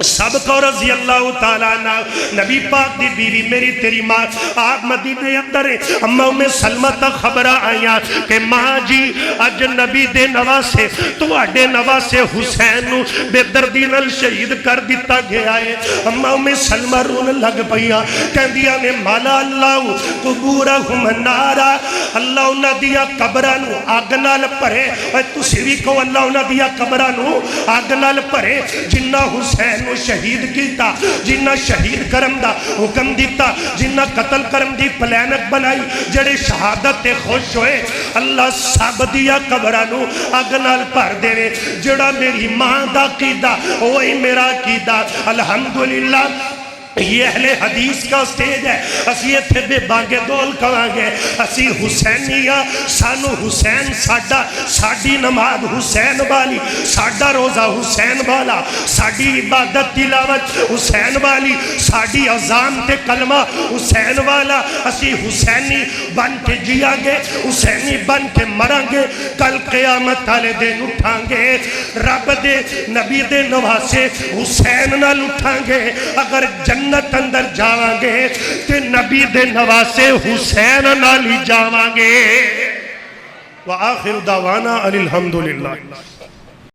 سب کو رضی اللہ تعالیٰ عنہ نبی پاک دی بیوی میری تیری ماں آپ مدینے اندر اما ام سلمہ تک خبر آئیاں کہ ماں جی اج نبی دے نواسے تو اڈے نواسے حسین نو بے دردی نال شہید کر دیتا گیا ہے اما ام سلمہ رون لگ پئیاں کہندیاں نے مالا اللہ قبورہم نارا اللہ انہاں دیا قبراں نو اگ نال بھرے تسی وی کہو اللہ انہاں دیا قبراں نو اگ نال بھرے جنہ حسین نو شہید کیتا جنہ شہید کرم دا حکم دیتا جنہ قتل کرم دی پلینک بنائی جڑے شہادت تے خوش ہوئے اللہ سب دیا قبرانو اگنال پر دینے جڑا میری ماں دا قیدہ وہی میرا قیدہ الحمدللہ یہ اہل حدیث کا سٹیج ہے اسی یہ تھے بے باغے دول کھوانگے اسی حسینیہ سانو حسین ساڑی نماز حسین والی ساڑا روزہ حسین والا ساڑی عبادت تلاوت حسین والی ساڑی عظام تے کلمہ حسین والا اسی حسینی بن کے جیا گے حسینی بن کے مرانگے کل قیامت والے دن اٹھانگے رب دے نبی دے نواسے حسین نہ لٹھانگے اگر جنت اندر جاوانگے کہ نبی دے نواسے حسین نالی جاوانگے وآخر دعوانا الحمدللہ